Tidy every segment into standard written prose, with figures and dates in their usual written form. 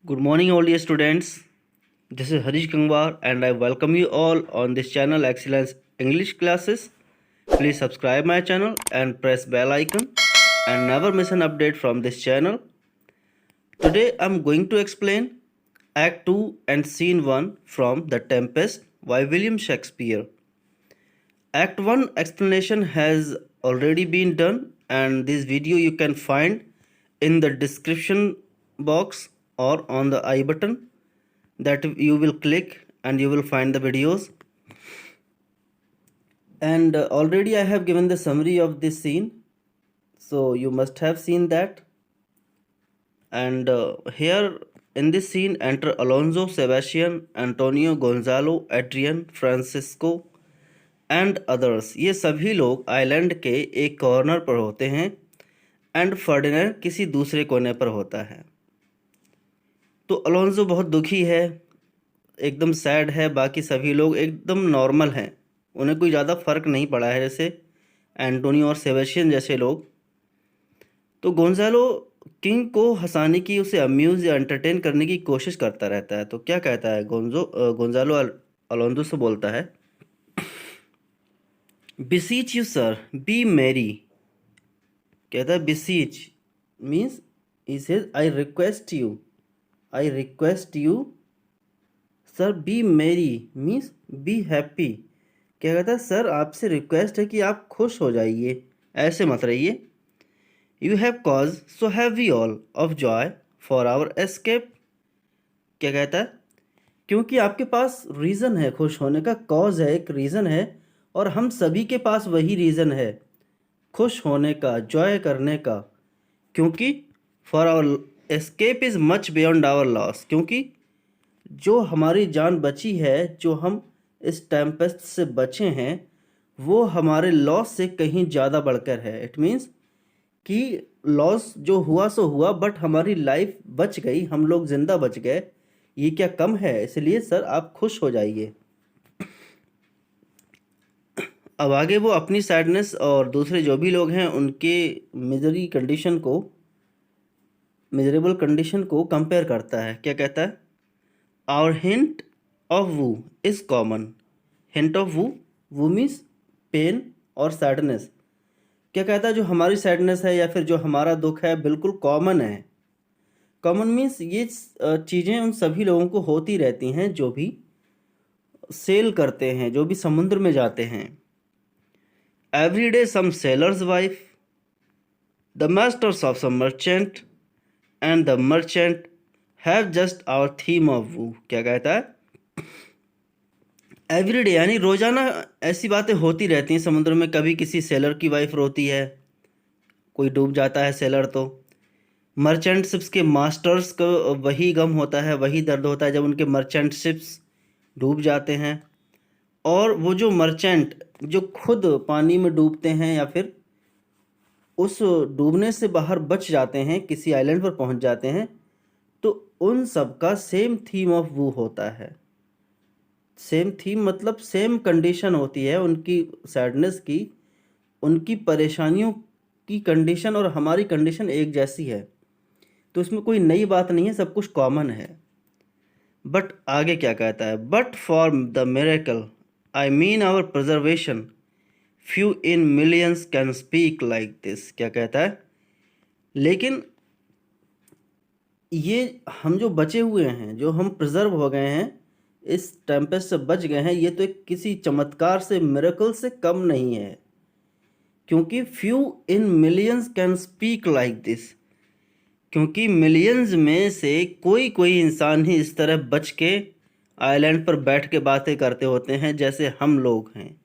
Good morning, all dear students. This is Harish Gangwar, and I welcome you all on this channel, Excellence English Classes. Please subscribe my channel and press bell icon, and never miss an update from this channel. Today, I'm going to explain Act 2 and Scene 1 from The Tempest by William Shakespeare. Act 1 explanation has already been done, and this video you can find in the description box or on the I button that you will click and you will find the videos. And already I have given the summary of this scene, so you must have seen that. And here in this scene enter Alonso, Sebastian, Antonio, Gonzalo, Adrian, Francisco and others. ये सभी लोग island के एक corner पर होते हैं and Ferdinand किसी दूसरे कोने पर होता है। तो अलोंजो बहुत दुखी है, एकदम सैड है, बाकी सभी लोग एकदम नॉर्मल हैं, उन्हें कोई ज़्यादा फ़र्क नहीं पड़ा है, जैसे एंटोनियो और सेबेस्टियन जैसे लोग। तो गोंजालो किंग को हंसाने की, उसे अम्यूज़ या एंटरटेन करने की कोशिश करता रहता है। तो क्या कहता है गोंजालो अलोंजो से बोलता है, beseech you sir, be merry. कहता है beseech means he says I request you sir, be merry means be happy. क्या कहता है, सर आपसे रिक्वेस्ट है कि आप खुश हो जाइए, ऐसे मत रहिए। You have cause so have we all of joy for our escape. क्या कहता है, क्योंकि आपके पास रीज़न है खुश होने का, कॉज है, एक रीज़न है, और हम सभी के पास वही रीज़न है खुश होने का, जॉय करने का। क्योंकि for our escape is much beyond our loss, क्योंकि जो हमारी जान बची है, जो हम इस टेम्पेस्ट से बचे हैं, वो हमारे लॉस से कहीं ज़्यादा बढ़कर है। इट मीन्स कि लॉस जो हुआ सो हुआ, बट हमारी लाइफ बच गई, हम लोग ज़िंदा बच गए, ये क्या कम है? इसलिए सर आप खुश हो जाइए। अब आगे वो अपनी सैडनेस और दूसरे जो भी लोग हैं उनके मिजरेबल कंडीशन को कंपेयर करता है। क्या कहता है, our hint of woe is common. Hint of woe means pain और सैडनेस। क्या कहता है, जो हमारी सैडनेस है या फिर जो हमारा दुख है बिल्कुल कॉमन है। कॉमन मीन्स ये चीज़ें उन सभी लोगों को होती रहती हैं जो भी सेल करते हैं, जो भी समुद्र में जाते हैं। Every day some sailor's wife, the masters of some merchant and the merchant have just our theme of woe. क्या कहता है, एवरीडे यानी रोज़ाना ऐसी बातें होती रहती हैं समुद्र में। कभी किसी सेलर की वाइफ रोती है, कोई डूब जाता है सेलर, तो मर्चेंट शिप्स के मास्टर्स को वही गम होता है, वही दर्द होता है जब उनके मर्चेंट शिप्स डूब जाते हैं। और वो जो मर्चेंट जो खुद पानी में डूबते हैं या फिर उस डूबने से बाहर बच जाते हैं, किसी आइलैंड पर पहुंच जाते हैं, तो उन सब का सेम थीम ऑफ वू होता है। सेम थीम मतलब सेम कंडीशन होती है उनकी सैडनेस की, उनकी परेशानियों की कंडीशन और हमारी कंडीशन एक जैसी है। तो इसमें कोई नई बात नहीं है, सब कुछ कॉमन है। बट आगे क्या कहता है, but for the miracle I mean our preservation few in millions can speak like this. क्या कहता है, लेकिन ये हम जो बचे हुए हैं, जो हम प्रिजर्व हो गए हैं, इस टेम्पेस्ट से बच गए हैं, ये तो एक किसी चमत्कार से, मिरेकल से कम नहीं है। क्योंकि few in millions can speak like this, क्योंकि मिलियंस में से कोई कोई इंसान ही इस तरह बच के आइलैंड पर बैठ के बातें करते होते हैं जैसे हम लोग हैं।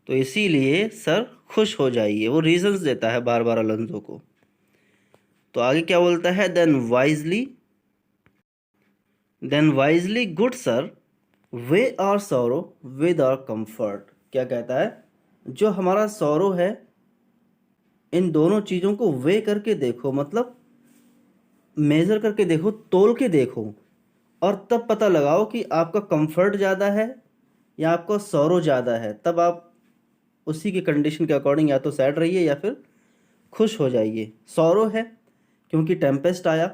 तो इसीलिए सर खुश हो जाइए, वो रीजंस देता है बार बार अलोंजो को। तो आगे क्या बोलता है, then wisely good sir weigh our sorrow with our comfort. क्या कहता है, जो हमारा सॉरो है, इन दोनों चीज़ों को वे करके देखो, मतलब मेज़र करके देखो, तोल के देखो, और तब पता लगाओ कि आपका कंफर्ट ज़्यादा है या आपका सॉरो ज़्यादा है। तब आप उसी की कंडीशन के अकॉर्डिंग या तो सैड रहिए या फिर खुश हो जाइए। सॉरो है क्योंकि टेम्पेस्ट आया,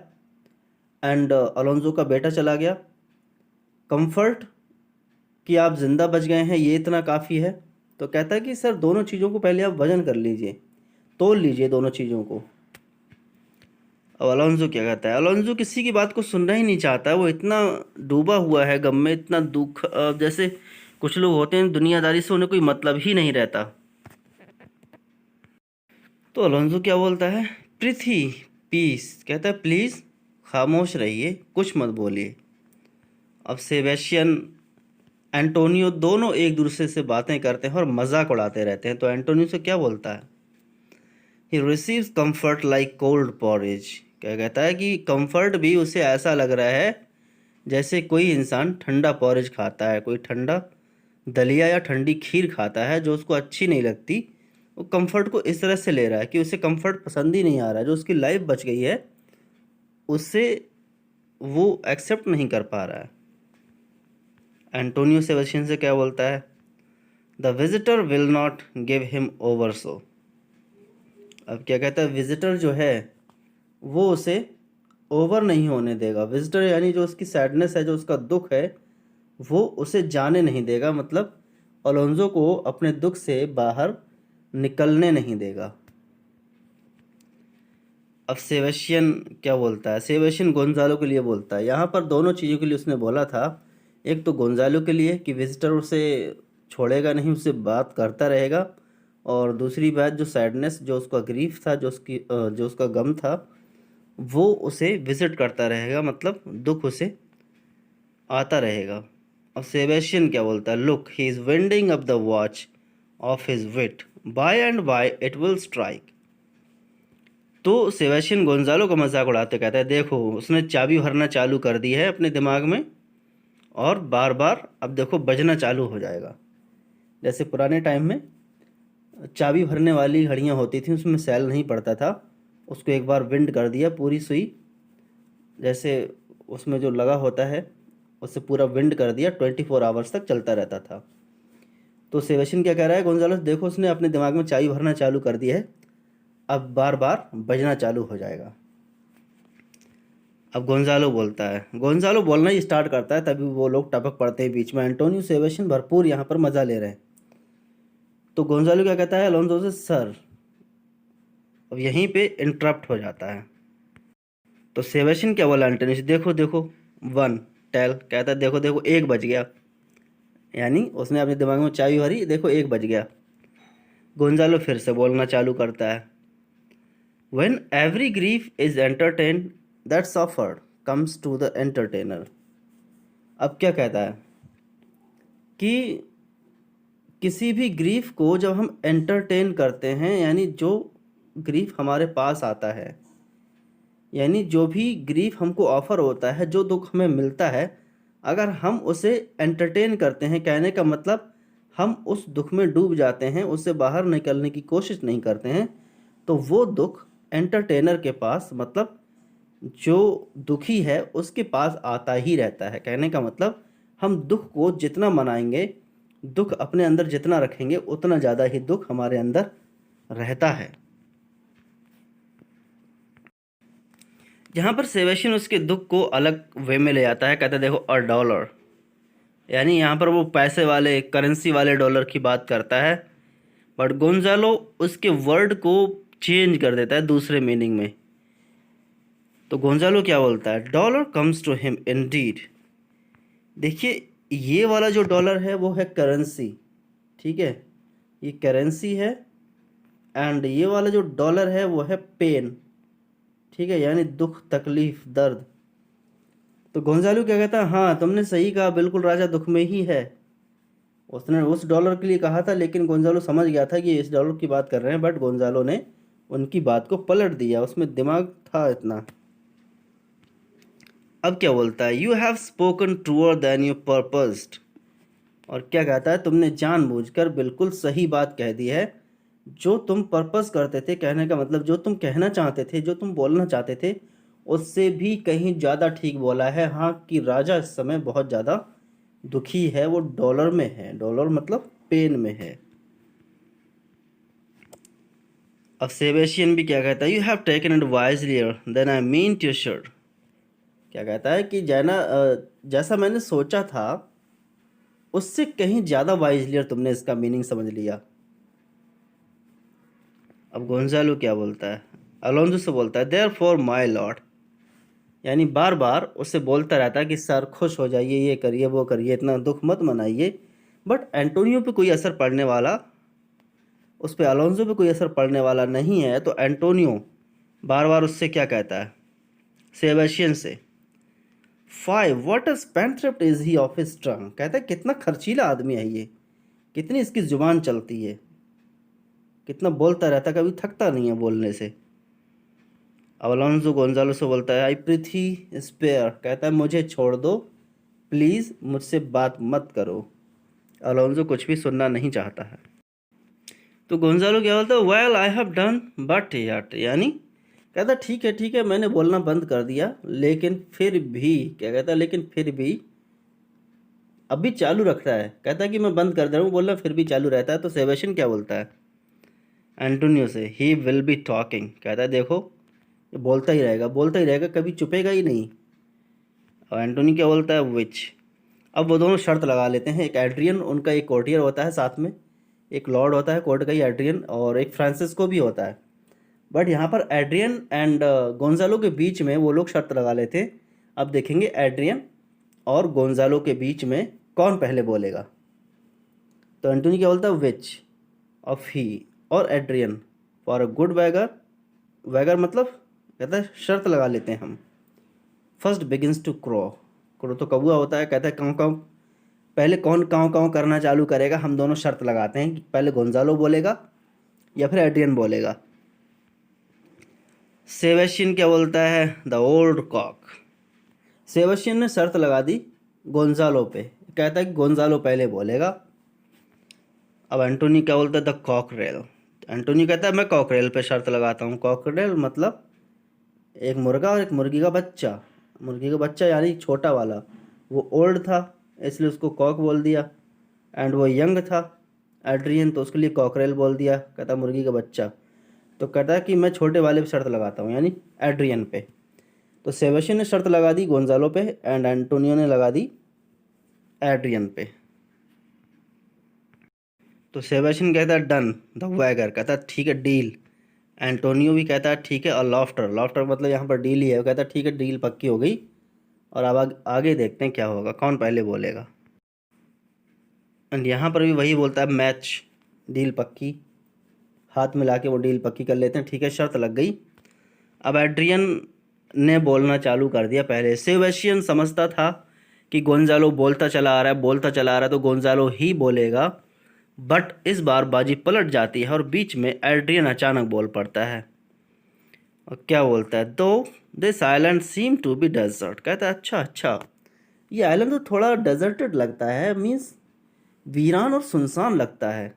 एंड अलोंजो का बेटा चला गया। कंफर्ट कि आप ज़िंदा बच गए हैं, ये इतना काफ़ी है। तो कहता है कि सर दोनों चीज़ों को पहले आप वजन कर लीजिए, तोल लीजिए दोनों चीज़ों को। अब अलोंजो क्या कहता है, अलोंजो किसी की बात को सुनना ही नहीं चाहता है, वो इतना डूबा हुआ है गम में, इतना दुख। जैसे कुछ लोग होते हैं दुनियादारी से उन्हें कोई मतलब ही नहीं रहता। तो अलोंजो क्या बोलता है, पृथ्वी पीस, कहता है प्लीज़ खामोश रहिए, कुछ मत बोलिए। अब सेबेस्टियन एंटोनियो दोनों एक दूसरे से बातें करते हैं और मजाक उड़ाते रहते हैं। तो एंटोनियो से क्या बोलता है, he receives comfort like cold porridge. क्या कहता है कि कंफर्ट भी उसे ऐसा लग रहा है जैसे कोई इंसान ठंडा पॉरेज खाता है, कोई ठंडा दलिया या ठंडी खीर खाता है जो उसको अच्छी नहीं लगती। वो कंफर्ट को इस तरह से ले रहा है कि उसे कंफर्ट पसंद ही नहीं आ रहा है, जो उसकी लाइफ बच गई है उससे वो एक्सेप्ट नहीं कर पा रहा है। एंटोनियो सेबेस्टियन से क्या बोलता है, the visitor will not give him over so. अब क्या कहता है, विजिटर जो है वो उसे ओवर नहीं होने देगा। विजिटर यानी जो उसकी सैडनेस है, जो उसका दुख है, वो उसे जाने नहीं देगा, मतलब अलोंजो को अपने दुख से बाहर निकलने नहीं देगा। अब सेबेस्टियन क्या बोलता है, सेबेस्टियन गोंजालो के लिए बोलता है। यहाँ पर दोनों चीज़ों के लिए उसने बोला था, एक तो गोंजालो के लिए कि विजिटर उसे छोड़ेगा नहीं, उससे बात करता रहेगा, और दूसरी बात जो सैडनेस, जो उसका ग्रीफ था, जो उसका गम था, वो उसे विजिट करता रहेगा, मतलब दुख उसे आता रहेगा। अब सेबेस्टियन क्या बोलता है, look he is winding up the watch of his wit, by and by it will strike. तो सेबेस्टियन गोंजालो का मजाक उड़ाते कहता है, देखो उसने चाबी भरना चालू कर दी है अपने दिमाग में, और बार बार अब देखो बजना चालू हो जाएगा। जैसे पुराने टाइम में चाबी भरने वाली घड़ियाँ होती थी, उसमें सेल नहीं पड़ता था, उसको एक बार विंड कर दिया, पूरी सुई जैसे उसमें जो लगा होता है उससे पूरा विंड कर दिया, 24 आवर्स तक चलता रहता था। तो सेबेस्टियन क्या कह रहा है, गोंजालो देखो उसने अपने दिमाग में चाबी भरना चालू कर दिया है, अब बार बार बजना चालू हो जाएगा। अब गोंजालो बोलता है, गोंजालो बोलना ही स्टार्ट करता है, तभी वो लोग टपक पड़ते हैं बीच में। एंटोनियो सेबेस्टियन भरपूर यहाँ पर मजा ले रहे हैं। तो गोंजालो क्या कहता है अलोंजो से, सर। अब यहीं पे इंटरप्ट हो जाता है। तो सेबेस्टियन क्या बोला एंटोनियो से, देखो देखो वन टेल, कहता है देखो देखो एक बज गया, यानी उसने अपने दिमाग में चाबी भरी, देखो एक बज गया। गोंजालो फिर से बोलना चालू करता है, when every grief is entertain that suffered comes to the entertainer. अब क्या कहता है कि किसी भी ग्रीफ को जब हम एंटरटेन करते हैं, यानी जो ग्रीफ हमारे पास आता है, यानी जो भी ग्रीफ हमको ऑफर होता है, जो दुख हमें मिलता है, अगर हम उसे एंटरटेन करते हैं, कहने का मतलब हम उस दुख में डूब जाते हैं, उससे बाहर निकलने की कोशिश नहीं करते हैं, तो वो दुख एंटरटेनर के पास, मतलब जो दुखी है उसके पास आता ही रहता है। कहने का मतलब हम दुख को जितना मनाएंगे, दुख अपने अंदर जितना रखेंगे, उतना ज़्यादा ही दुख हमारे अंदर रहता है। यहाँ पर सेबेस्टियन उसके दुख को अलग वे में ले आता है, कहता है देखो अ डॉलर, यानी यहाँ पर वो पैसे वाले, करेंसी वाले डॉलर की बात करता है, बट गोंजालो उसके वर्ड को चेंज कर देता है दूसरे मीनिंग में। तो गोंजालो क्या बोलता है, dolour comes to him indeed. देखिए ये वाला जो डॉलर है वो है करेंसी, ठीक है, ये करेंसी है, एंड ये वाला जो डॉलर है वो है पेन, ठीक है, यानी दुख, तकलीफ, दर्द। तो गोंजालो क्या कहता है, हाँ तुमने सही कहा, बिल्कुल राजा दुख में ही है। उसने उस डॉलर के लिए कहा था, लेकिन गोंजालो समझ गया था कि इस डॉलर की बात कर रहे हैं, बट गोंजालो ने उनकी बात को पलट दिया, उसमें दिमाग था इतना। अब क्या बोलता है, you have spoken truer than you purposed. और क्या कहता है, तुमने जानबूझकर बिल्कुल सही बात कह दी है, जो तुम पर्पस करते थे, कहने का मतलब जो तुम कहना चाहते थे, जो तुम बोलना चाहते थे, उससे भी कहीं ज़्यादा ठीक बोला है। हाँ कि राजा इस समय बहुत ज़्यादा दुखी है, वो डॉलर में है, डॉलर मतलब पेन में है। अब सेबेस्टियन भी क्या कहता है, you have taken it wiselier than I mean to should. क्या कहता है कि जैसा मैंने सोचा था उससे कहीं ज़्यादा वाइजलियर तुमने इसका मीनिंग समझ लिया। अब गोंजालो क्या बोलता है, अलोंजो से बोलता है देयर फॉर माई लॉर्ड, यानी बार बार उससे बोलता रहता है कि सर खुश हो जाइए, ये करिए वो करिए, इतना दुख मत मनाइए। बट एंटोनियो पे कोई असर पड़ने वाला, उस पर अलोंजो पे कोई असर पड़ने वाला नहीं है। तो एंटोनियो बार बार उससे क्या कहता है, सेबेस्टियन से, 5 what a spendthrift is he of his tongue, कहता है कितना खर्चीला आदमी है ये, कितनी इसकी जुबान चलती है, कितना बोलता रहता है, कभी थकता नहीं है बोलने से। अब अलोंसो गोंजालो से बोलता है आई प्रीथी स्पेयर, कहता है मुझे छोड़ दो प्लीज़, मुझसे बात मत करो। अलोंसो कुछ भी सुनना नहीं चाहता है। तो गोंजालो क्या बोलता है, well I have done but yet, यानी कहता ठीक है मैंने बोलना बंद कर दिया, लेकिन फिर भी, क्या कहता है, लेकिन फिर भी अभी चालू रखता है। कहता है कि मैं बंद कर दे रहा हूँ बोलना, फिर भी चालू रहता है। तो सेबेस्टियन क्या बोलता है एंटोनियो से, ही विल बी टॉकिंग, कहता है देखो ये बोलता ही रहेगा, कभी चुपेगा ही नहीं। और एंटोनी क्या बोलता है विच। अब वो दोनों शर्त लगा लेते हैं, एक एड्रियन, उनका एक कोर्टियर होता है साथ में, एक लॉर्ड होता है कोर्ट का ही एड्रियन, और एक फ्रांसिस्को भी होता है। बट यहाँ पर एड्रियन एंड गोंजालो के बीच में वो लोग शर्त लगा लेते हैं। अब देखेंगे एड्रियन और गोंजालो के बीच में कौन पहले बोलेगा। तो एंटोनी क्या बोलता है विच of he or Adrian for a good wager, wager मतलब कहता है शर्त लगा लेते हैं हम। First begins to crow, crow तो कौवा होता है, कहता है काँव काँव, पहले कौन काँव काँव करना चालू करेगा, हम दोनों शर्त लगाते हैं कि पहले गोंजालो बोलेगा या फिर एड्रियन बोलेगा। सेबेस्टियन क्या बोलता है द ओल्ड कॉक, सेबेस्टियन ने शर्त लगा दी गोंजालो पे, कहता है कि गोंजालो पहले बोलेगा। अब एंटोनी क्या बोलता है द कॉकरेल, एंटोनी कहता है मैं कॉकरेल पे शर्त लगाता हूँ। कॉकरेल मतलब एक मुर्गा और एक मुर्गी का बच्चा, मुर्गी का बच्चा यानी छोटा वाला, वो ओल्ड था इसलिए उसको कॉक बोल दिया, एंड वो यंग था एड्रियन, तो उसके लिए कॉकरेल बोल दिया, कहता मुर्गी का बच्चा। तो कहता है कि मैं छोटे वाले पे शर्त लगाता हूँ यानी एड्रियन पे। तो सेबेस्टियन ने शर्त लगा दी गोंजालो पे एंड एंटोनियो ने लगा दी एड्रियन पे। तो सेबेस्टियन कहता है डन द वैगर, कहता है ठीक है डील। एंटोनियो भी कहता है ठीक है, और लॉफ्टर, लॉफ्टर मतलब यहाँ पर डील ही है, वो कहता है ठीक है डील पक्की हो गई। और अब आगे देखते हैं क्या होगा, कौन पहले बोलेगा। एंड यहाँ पर भी वही बोलता है मैच, डील पक्की, हाथ मिला के वो डील पक्की कर लेते हैं, ठीक है शर्त लग गई। अब एड्रियन ने बोलना चालू कर दिया पहले। सेबेस्टियन समझता था कि गोंजालो बोलता चला आ रहा है, बोलता चला आ रहा है, तो गोंजालो ही बोलेगा। बट इस बार बाजी पलट जाती है और बीच में एड्रियन अचानक बोल पड़ता है और क्या बोलता है, though this island seem to be desert, कहता है अच्छा ये आइलैंड तो थोड़ा डेजर्टेड लगता है, मीन्स वीरान और सुनसान लगता है।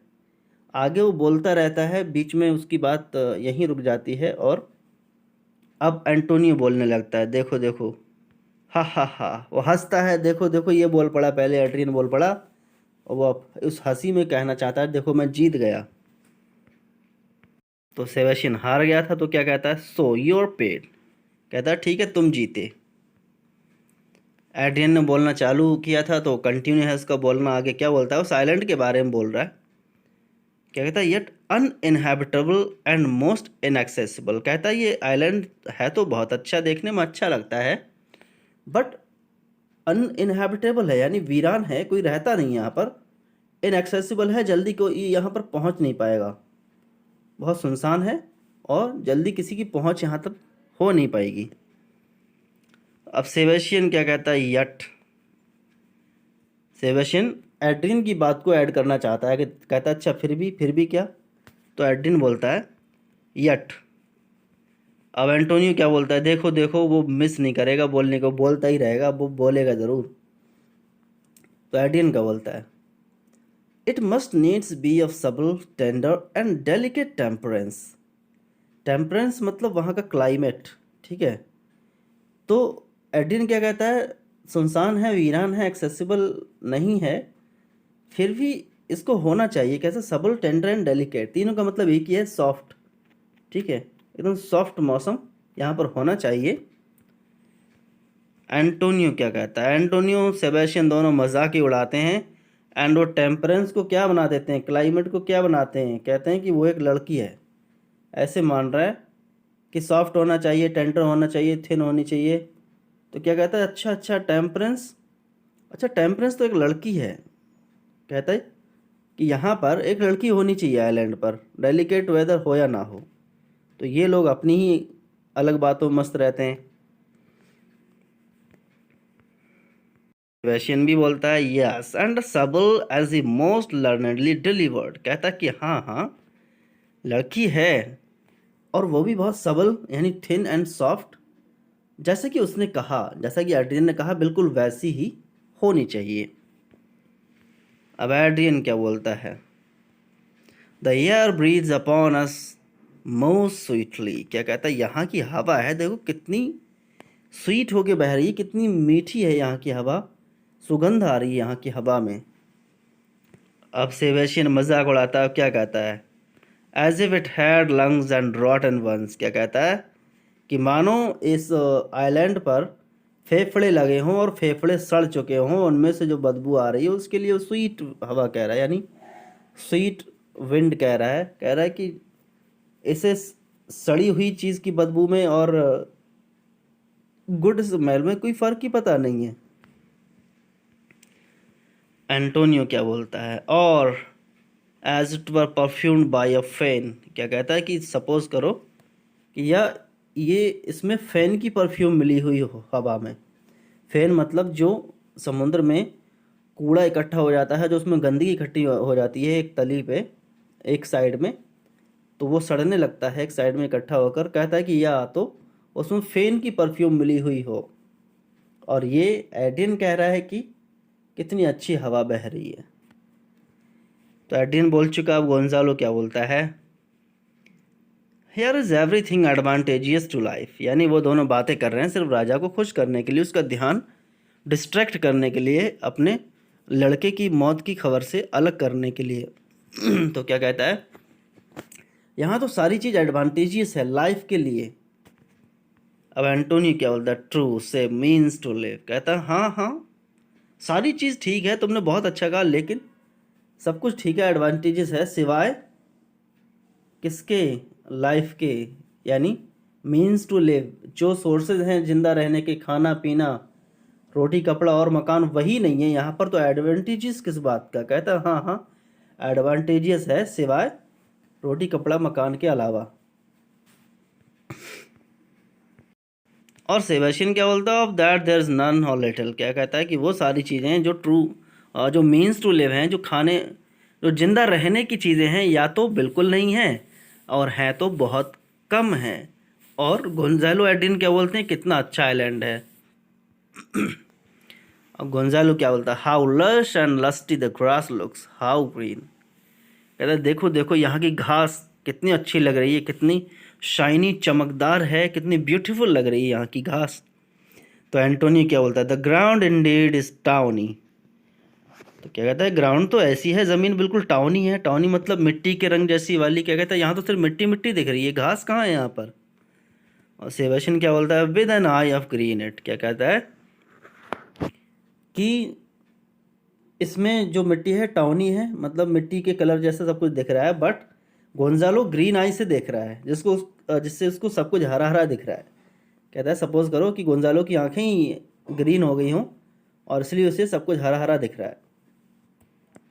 आगे वो बोलता रहता है, बीच में उसकी बात यहीं रुक जाती है और अब एंटोनियो बोलने लगता है, देखो देखो, हा वो हंसता है, देखो देखो ये बोल पड़ा, पहले एड्रियन बोल पड़ा और वो उस हंसी में कहना चाहता है देखो मैं जीत गया। तो सेबेस्टियन हार गया था, तो क्या कहता है, सो योर पेड, कहता है ठीक है तुम जीते। एड्रियन ने बोलना चालू किया था तो कंटिन्यू है उसका बोलना, आगे क्या बोलता है, उस आइलैंड के बारे में बोल रहा है। क्या कहता है, येट अनइनहेबिटेबल एंड मोस्ट इनएक्सेसिबल, कहता है ये आइलैंड है तो बहुत अच्छा, देखने में अच्छा लगता है, बट अनइनहेबिटेबल है यानी वीरान है, कोई रहता नहीं यहाँ पर। इनएक्सेसिबल है, जल्दी कोई यहाँ पर पहुँच नहीं पाएगा, बहुत सुनसान है और जल्दी किसी की पहुँच यहाँ तक हो नहीं पाएगी। अब सेबेस्टियन क्या कहता है, यट, सेबेस्टियन एड्रियन की बात को ऐड करना चाहता है कि कहता है अच्छा फिर भी क्या। तो एड्रियन बोलता है यट। अब एंटोनियो क्या बोलता है, देखो देखो वो मिस नहीं करेगा बोलने को, बोलता ही रहेगा, वो बोलेगा ज़रूर। तो एड्रियन क्या बोलता है, it must needs be of subtle tender and delicate temperance, temperance मतलब वहाँ का क्लाइमेट, ठीक है। तो एड्रियन क्या कहता है, सुनसान है, वीरान है, एक्सेसिबल नहीं है, फिर भी इसको होना चाहिए कैसे, सबल टेंडर एंड डेलिकेट, तीनों का मतलब एक ही है, सॉफ्ट, ठीक है, एकदम सॉफ्ट मौसम यहाँ पर होना चाहिए। एंटोनियो क्या कहता है? एंटोनियो सेबेस्टियन दोनों मजाक ही उड़ाते हैं। एंड वो टेम्परेंस को क्या बना देते हैं, क्लाइमेट को क्या बनाते हैं, कहते हैं कि वो एक लड़की है। ऐसे मान रहा है कि सॉफ्ट होना चाहिए, टेंडर होना चाहिए, थिन होनी चाहिए। तो क्या कहता है, अच्छा अच्छा टेम्परेंस, अच्छा टेम्परेंस तो एक लड़की है। कहता है कि यहाँ पर एक लड़की होनी चाहिए आइलैंड पर, डेलिकेट वेदर हो या ना हो। तो ये लोग अपनी ही अलग बातों में मस्त रहते हैं। वेशियन भी बोलता है यस एंड सबल एज द मोस्ट लर्नडली डिलीवर्ड। कहता कि हाँ हाँ लड़की है, और वो भी बहुत सबल यानी थिन एंड सॉफ्ट, जैसे कि उसने कहा, जैसा कि एड्रियन ने कहा बिल्कुल वैसी ही होनी चाहिए। अब एड्रियन क्या बोलता है, the air breathes upon us most sweetly. क्या कहता है, यहाँ की हवा है देखो कितनी स्वीट होके बह रही है, कितनी मीठी है यहाँ की हवा, सुगंध आ रही है यहाँ की हवा में। अब सेबेस्टियन मजाक उड़ाता है, क्या कहता है, as if it had lungs and rotten ones. क्या कहता है कि मानो इस आइलैंड पर फेफड़े लगे हों और फेफड़े सड़ चुके हों, उनमें से जो बदबू आ रही है उसके लिए वो स्वीट हवा कह रहा है, यानी स्वीट विंड कह रहा है कि इसे सड़ी हुई चीज़ की बदबू में और गुड स्मेल में कोई फ़र्क ही पता नहीं है। एंटोनियो क्या बोलता है, or as it were perfumed by a fen. क्या कहता है कि सपोज करो कि ये इसमें फ़ैन की परफ्यूम मिली हुई हो हवा में। फ़ैन मतलब जो समुद्र में कूड़ा इकट्ठा हो जाता है, जो उसमें गंदगी इकट्ठी हो जाती है एक तली पे, एक साइड में, तो वो सड़ने लगता है एक साइड में इकट्ठा होकर। कहता है कि या तो उसमें फ़ैन की परफ्यूम मिली हुई हो, और ये एडिन कह रहा है कि कितनी अच्छी हवा बह रही है। तो एडिन बोल चुका, अब गोंजालो क्या बोलता है, here is everything advantageous to life. यानी वो दोनों बातें कर रहे हैं सिर्फ राजा को खुश करने के लिए, उसका ध्यान डिस्ट्रैक्ट करने के लिए, अपने लड़के की मौत की खबर से अलग करने के लिए। तो क्या कहता है, यहाँ तो सारी चीज़ एडवांटेजियस है लाइफ के लिए। अब एंटोनियो क्या बोलता है, ट्रू से मीन्स टू लिव। कहता है हाँ हाँ सारी चीज़ ठीक है, तुमने बहुत अच्छा कहा, लेकिन सब कुछ ठीक है, एडवांटेजेस है, सिवाय किसके, लाइफ के, यानी मीन्स टू लिव, जो सोर्सेज हैं जिंदा रहने के, खाना पीना, रोटी कपड़ा और मकान, वही नहीं है यहाँ पर, तो एडवांटेजेस किस बात का। कहता है हाँ हाँ एडवांटेजियस है, सिवाय रोटी कपड़ा मकान के अलावा। और सेबेस्टियन क्या बोलता है, of that there is none or little. क्या कहता है कि वो सारी चीज़ें हैं जो ट्रू, जो मीन्स टू लिव हैं, जो खाने, जो जिंदा रहने की चीज़ें हैं, या तो बिल्कुल नहीं हैं और हैं तो बहुत कम हैं। और गोंजालो एडिन क्या बोलते हैं, कितना अच्छा आइलैंड है। अब गोंजालो क्या बोलता है, how lush and lusty the grass looks, how green. कहता है देखो देखो यहाँ की घास कितनी अच्छी लग रही है, कितनी शाइनी चमकदार है, कितनी ब्यूटीफुल लग रही है यहाँ की घास। तो एंटोनियो क्या बोलता है, the ground Indeed is tawny. तो क्या कहता है, ग्राउंड तो ऐसी है, ज़मीन बिल्कुल टाउनी है। टाउनी मतलब मिट्टी के रंग जैसी वाली। क्या कहता है, यहाँ तो सिर्फ मिट्टी मिट्टी दिख रही है, घास कहाँ है यहाँ पर। और सेबेस्टियन क्या बोलता है, with an eye of green it. क्या कहता है कि इसमें जो मिट्टी है टाउनी है, मतलब मिट्टी के कलर जैसा सब कुछ दिख रहा है, बट गोंजालो ग्रीन आई से देख रहा है, जिससे उसको सब कुछ हरा हरा दिख रहा है। कहता है सपोज करो कि गोंजालो की आंखें ही ग्रीन हो गई हों और इसलिए उसे सब कुछ हरा हरा दिख रहा है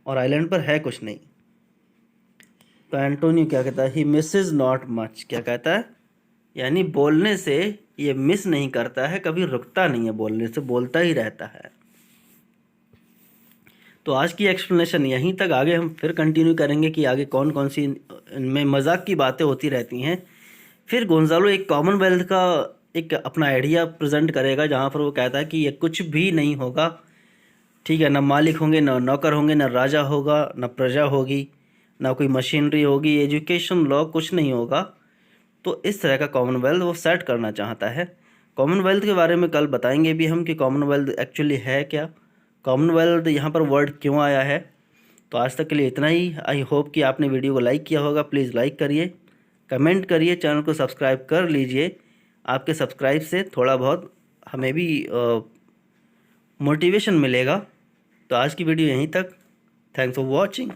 और आइलैंड पर है कुछ नहीं। तो एंटोनियो क्या कहता है, ही मिसेज नॉट मच। क्या कहता है, यानी बोलने से ये मिस नहीं करता है, कभी रुकता नहीं है बोलने से, बोलता ही रहता है। तो आज की एक्सप्लेनेशन यहीं तक, आगे हम फिर कंटिन्यू करेंगे कि आगे कौन कौन सी इनमें मजाक की बातें होती रहती हैं। फिर गोंजालो एक कॉमनवेल्थ का एक अपना आइडिया प्रेजेंट करेगा, जहाँ पर वो कहता है कि ये कुछ भी नहीं होगा, ठीक है, ना मालिक होंगे, ना नौकर होंगे, ना राजा होगा, ना प्रजा होगी, ना कोई मशीनरी होगी, एजुकेशन लॉ कुछ नहीं होगा। तो इस तरह का कॉमनवेल्थ वो सेट करना चाहता है। कॉमनवेल्थ के बारे में कल बताएंगे भी हम कि कॉमनवेल्थ एक्चुअली है क्या, कॉमनवेल्थ यहाँ पर वर्ड क्यों आया है। तो आज तक के लिए इतना ही। आई होप कि आपने वीडियो को लाइक किया होगा। प्लीज़ लाइक करिए, कमेंट करिए, चैनल को सब्सक्राइब कर लीजिए। आपके सब्सक्राइब से थोड़ा बहुत हमें भी मोटिवेशन मिलेगा। तो आज की वीडियो यहीं तक। Thanks for watching.